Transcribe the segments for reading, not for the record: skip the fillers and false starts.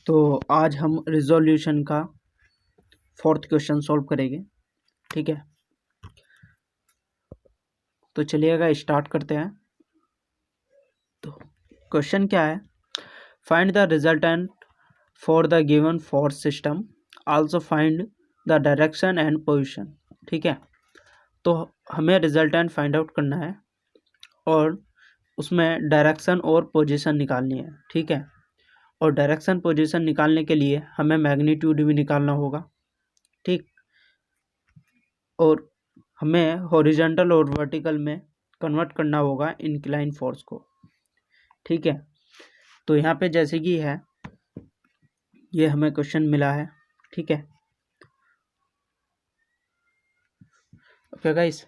तो आज हम रिजोल्यूशन का 4th क्वेश्चन सॉल्व करेंगे। ठीक है, तो चलिएगा स्टार्ट करते हैं। तो क्वेश्चन क्या है, find the resultant for the given force system, also find the direction and position. ठीक है, तो हमें रिजल्टेंट फाइंड आउट करना है और उसमें डायरेक्शन और पोजीशन निकालनी है। ठीक है, और डायरेक्शन पोजीशन निकालने के लिए हमें मैग्नीट्यूड भी निकालना होगा। ठीक, और हमें हॉरिजॉन्टल और वर्टिकल में कन्वर्ट करना होगा इंक्लाइन फोर्स को। ठीक है, तो यहाँ पे जैसे कि है, ये हमें क्वेश्चन मिला है। ठीक है, ओके गाइस,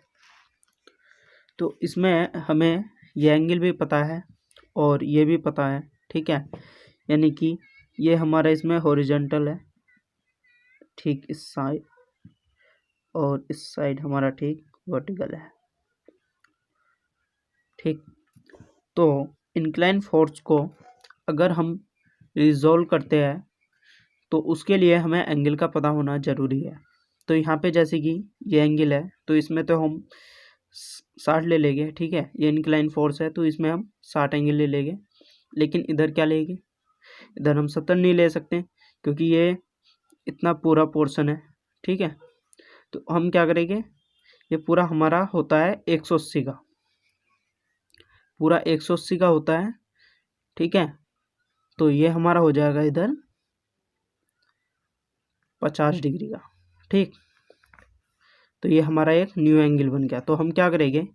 तो इसमें हमें ये एंगल भी पता है और ये भी पता है। ठीक है, यानी कि ये हमारा इसमें हॉरिजॉन्टल है, ठीक इस साइड, और इस साइड हमारा ठीक वर्टिकल है। ठीक, तो इंक्लाइन फोर्स को अगर हम रिजोल्व करते हैं तो उसके लिए हमें एंगल का पता होना ज़रूरी है। तो यहाँ पे जैसे कि ये एंगल है, तो इसमें तो हम 60 ले लेंगे। ठीक है, ये इंक्लाइन फोर्स है तो इसमें हम 60 एंगल ले लेंगे, लेकिन इधर क्या लेंगे, इधर हम 70 नहीं ले सकते क्योंकि ये इतना पूरा पोर्शन है। ठीक है, तो हम क्या करेंगे, ये पूरा हमारा होता है 180 का, पूरा 180 का होता है। ठीक है, तो ये हमारा हो जाएगा इधर 50 डिग्री का। ठीक, तो ये हमारा एक न्यू एंगल बन गया। तो हम क्या करेंगे,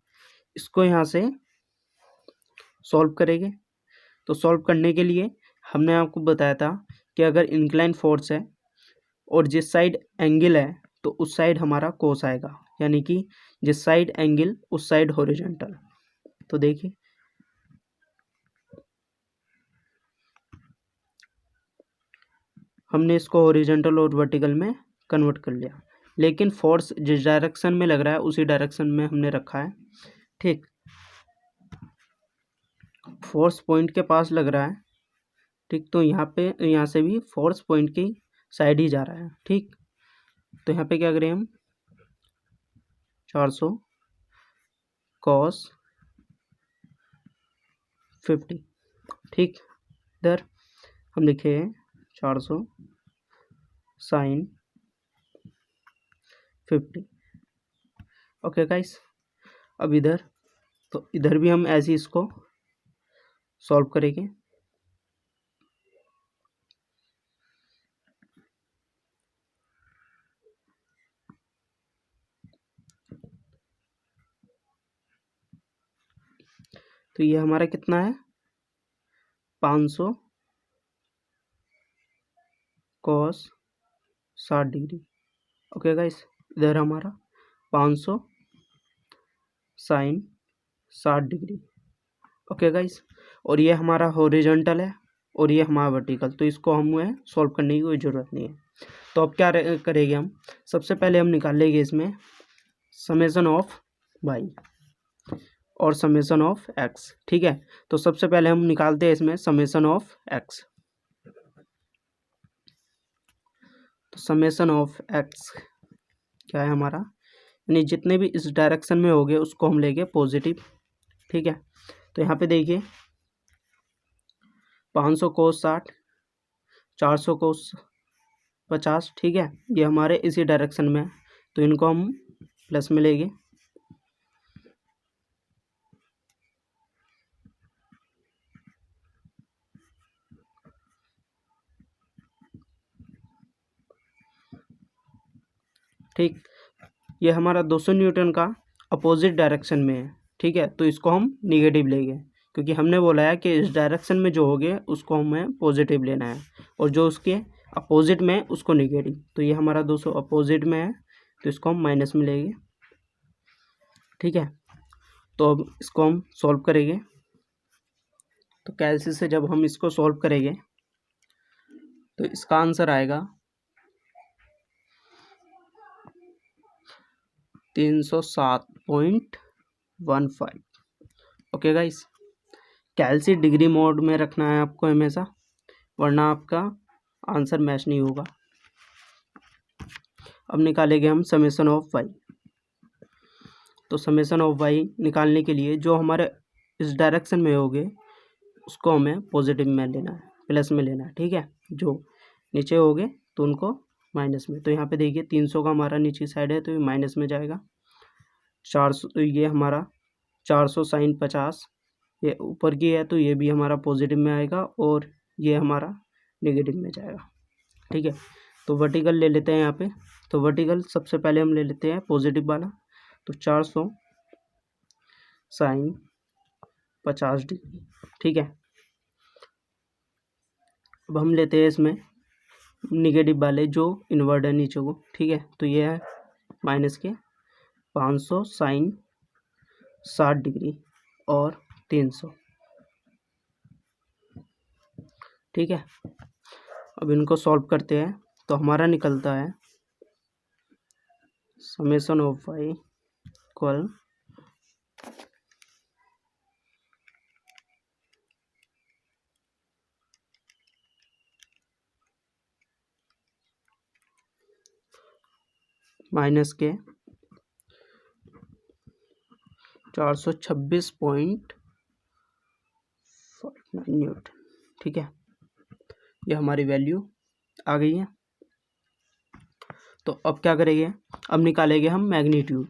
इसको यहाँ से सॉल्व करेंगे। तो सॉल्व करने के लिए हमने आपको बताया था कि अगर इंक्लाइन फोर्स है और जिस साइड एंगल है तो उस साइड हमारा कोस आएगा, यानी कि जिस साइड एंगल उस साइड हॉरिजॉन्टल। तो देखिए, हमने इसको हॉरिजॉन्टल और वर्टिकल में कन्वर्ट कर लिया, लेकिन फोर्स जिस डायरेक्शन में लग रहा है उसी डायरेक्शन में हमने रखा है। ठीक, फोर्स पॉइंट के पास लग रहा है। ठीक, तो यहाँ से भी फोर्स पॉइंट की साइड ही जा रहा है। ठीक, तो यहाँ पे क्या करें हम, 400 cos 50। ठीक, इधर हम लिखे 400 sin 50। ओके गाइस, अब इधर, तो इधर भी हम ऐसे इसको सॉल्व करेंगे। तो ये हमारा कितना है, 500 cos 60 डिग्री। ओके गाइस, इधर हमारा 500 sin 60 डिग्री। ओके गाइस, और ये हमारा हॉरिजॉन्टल है और ये हमारा वर्टिकल, तो इसको हमें सॉल्व करने की कोई ज़रूरत नहीं है। तो अब क्या करेंगे हम, सबसे पहले हम निकाल लेंगे इसमें समेसन ऑफ वाई और समेसन ऑफ एक्स। ठीक है, तो सबसे पहले हम निकालते हैं इसमें समेसन ऑफ एक्स। तो समेसन ऑफ एक्स क्या है हमारा, यानी जितने भी इस डायरेक्शन में होंगे उसको हम लेंगे पॉजिटिव। ठीक है, तो यहाँ पे देखिए 500 cos 60, 400 cos 50। ठीक है, ये हमारे इसी डायरेक्शन में है तो इनको हम प्लस में लेंगे। ठीक, ये हमारा 200 न्यूटन का अपोजिट डायरेक्शन में है। ठीक है, तो इसको हम निगेटिव लेंगे क्योंकि हमने बोला है कि इस डायरेक्शन में जो होगे उसको हमें पॉजिटिव लेना है और जो उसके अपोजिट में उसको निगेटिव। तो ये हमारा 200 अपोजिट में है तो इसको हम माइनस में लेंगे। ठीक है, तो अब इसको हम सॉल्व करेंगे। तो कैलसी से जब हम इसको सॉल्व करेंगे तो इसका आंसर आएगा 307.15। ओके गाइस, कैलसी डिग्री मोड में रखना है आपको हमेशा, वरना आपका आंसर मैच नहीं होगा। अब निकालेंगे हम समेसन ऑफ वाई। तो समेसन ऑफ वाई निकालने के लिए जो हमारे इस डायरेक्शन में होंगे उसको हमें पॉजिटिव में लेना है, प्लस में लेना है, ठीक है। जो नीचे होंगे तो उनको माइनस में। तो यहाँ पे देखिए 300 का हमारा नीचे साइड है तो ये माइनस में जाएगा। 400 ये हमारा 400 साइन 50 ये ऊपर की है तो ये भी हमारा पॉजिटिव में आएगा और ये हमारा नेगेटिव में जाएगा, ठीक है। तो वर्टिकल ले लेते हैं यहाँ पे। तो वर्टिकल सबसे पहले हम ले लेते हैं पॉजिटिव वाला। तो 400 साइन 50 डिग्री, ठीक है। अब हम लेते हैं इसमें निगेटिव वाले जो इन्वर्ट है नीचे को, ठीक है। तो ये है माइनस के 500 साइन 60 डिग्री और 300, ठीक है। अब इनको सॉल्व करते हैं तो हमारा निकलता है summation of y equal minus के 426.59 न्यूटन, ठीक है। ये हमारी वैल्यू आ गई है। तो अब क्या करेंगे, अब निकालेंगे हम मैग्नीट्यूड,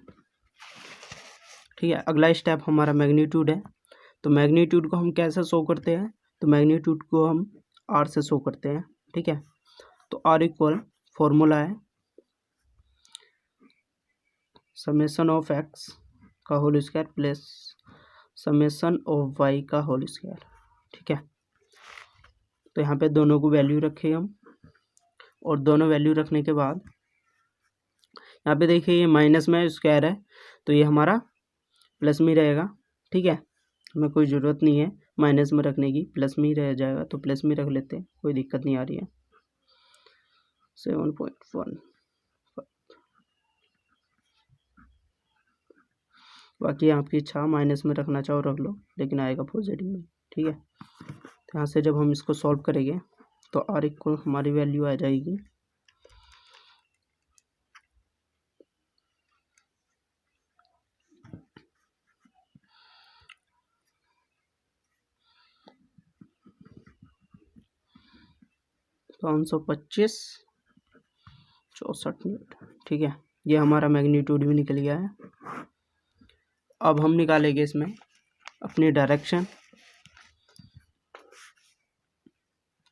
ठीक है। अगला स्टेप हमारा मैग्नीट्यूड है। तो मैग्नीट्यूड को हम कैसे शो करते हैं, तो मैग्नीट्यूड को हम आर से शो करते हैं, ठीक है। तो आर इक्वल फॉर्मूला है समेसन ऑफ एक्स का whole square plus summation of y का होल स्क्वायर, ठीक है। तो यहाँ पे दोनों को वैल्यू रखे हम और दोनों वैल्यू रखने के बाद यहाँ पे देखिए ये माइनस में स्क्वायर है तो ये हमारा प्लस में रहेगा, ठीक है। हमें कोई ज़रूरत नहीं है माइनस में रखने की, प्लस में ही रह जाएगा तो प्लस में रख लेते हैं, कोई दिक्कत नहीं आ रही है। 7.1 बाकी आपकी इच्छा माइनस में रखना चाहो रख लो, लेकिन आएगा पॉजिटिव में, ठीक है। तो यहाँ से जब हम इसको सॉल्व करेंगे तो आर इक्वल हमारी वैल्यू आ जाएगी 525.64 न्यूटन, ठीक है। ये हमारा मैग्नीट्यूड भी निकल गया है। अब हम निकालेंगे इसमें अपनी डायरेक्शन।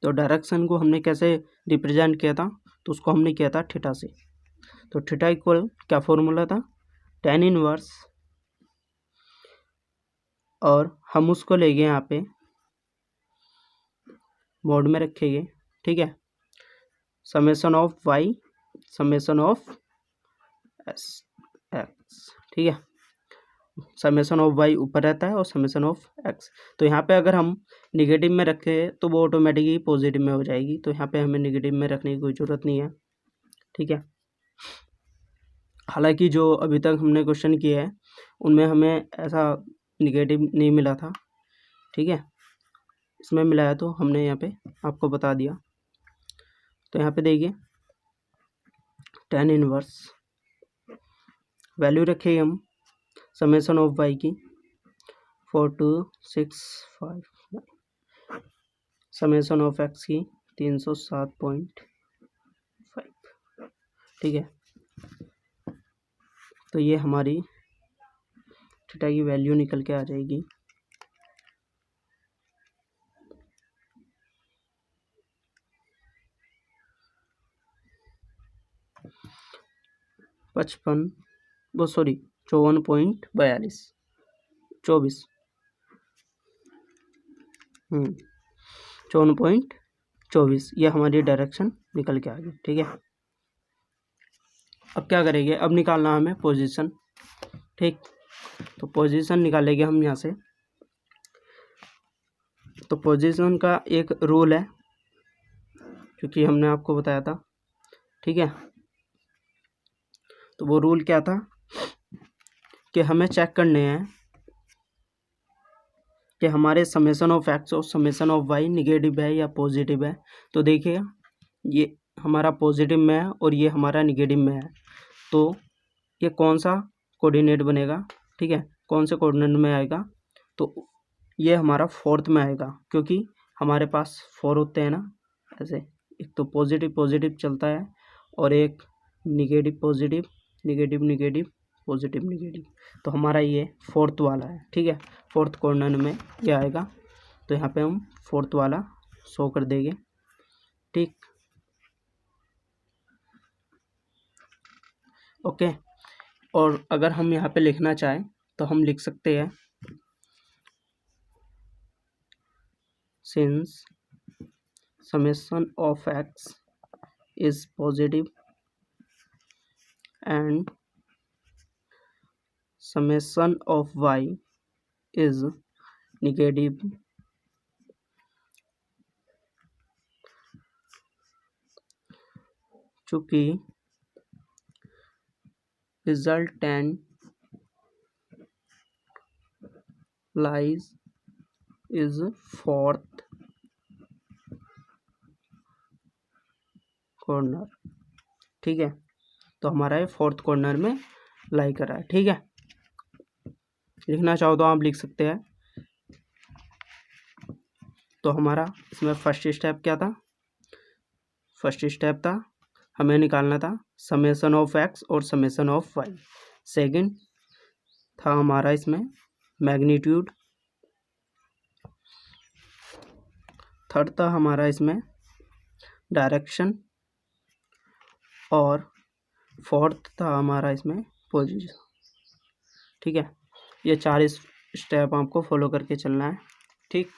तो डायरेक्शन को हमने कैसे रिप्रेजेंट किया था, तो उसको हमने किया था थीटा से। तो थीटा इक्वल क्या फॉर्मूला था, tan इनवर्स, और हम उसको लेंगे यहाँ पे मोड में रखेंगे, ठीक है। Summation of y summation of s x, ठीक है। समेसन ऑफ वाई ऊपर रहता है और समेसन ऑफ एक्स। तो यहाँ पे अगर हम निगेटिव में रखें तो वो ऑटोमेटिकली पॉजिटिव में हो जाएगी, तो यहाँ पे हमें निगेटिव में रखने की कोई ज़रूरत नहीं है, ठीक है। हालांकि जो अभी तक हमने क्वेश्चन किए हैं उनमें हमें ऐसा निगेटिव नहीं मिला था, ठीक है। इसमें मिला है तो हमने यहाँ पे आपको बता दिया। तो यहाँ पे देखिए tan इनवर्स वैल्यू रखेंगे हम समेसन ऑफ वाई की 4265, समेसन ऑफ एक्स की 307.5, ठीक है। तो ये हमारी थीटा की वैल्यू निकल के आ जाएगी 54.42 54.24 ये हमारी डायरेक्शन निकल के आ गई, ठीक है। अब क्या करेंगे, अब निकालना हमें पोजीशन, ठीक। तो पोजीशन निकालेंगे हम यहाँ से। तो पोजीशन का एक रूल है क्योंकि हमने आपको बताया था, ठीक है। तो वो रूल क्या था कि हमें चेक करने हैं कि हमारे समेसन ऑफ एक्स और समेसन ऑफ वाई निगेटिव है या पॉजिटिव है। तो देखिए ये हमारा पॉजिटिव में है और ये हमारा निगेटिव में है, तो ये कौन सा कोऑर्डिनेट बनेगा, ठीक है, कौन से कोऑर्डिनेट में आएगा, तो ये हमारा फोर्थ में आएगा, क्योंकि हमारे पास 4 होते हैं ना ऐसे, एक तो पॉजिटिव पॉजिटिव चलता है और एक negative positive negative negative positive negative, तो हमारा ये फोर्थ वाला है, ठीक है, फोर्थ कॉर्नर में ये आएगा, तो यहाँ पे हम फोर्थ वाला शो कर देंगे, ठीक, ओके। और अगर हम यहाँ पे लिखना चाहें तो हम लिख सकते हैं since summation of x is positive and summation of y is negative, चूँकि resultant lies is fourth corner, ठीक है, तो हमारा ये फोर्थ कॉर्नर में लाई कर रहा है, ठीक है। लिखना चाहो तो आप लिख सकते हैं। तो हमारा इसमें फर्स्ट स्टेप क्या था, फर्स्ट स्टेप था हमें निकालना था समेशन ऑफ एक्स और समेशन ऑफ वाई, सेकंड था हमारा इसमें मैग्नीट्यूड, थर्ड था हमारा इसमें डायरेक्शन, और फोर्थ था हमारा इसमें पोजीशन, ठीक है। ये 4 स्टेप आपको फॉलो करके चलना है, ठीक।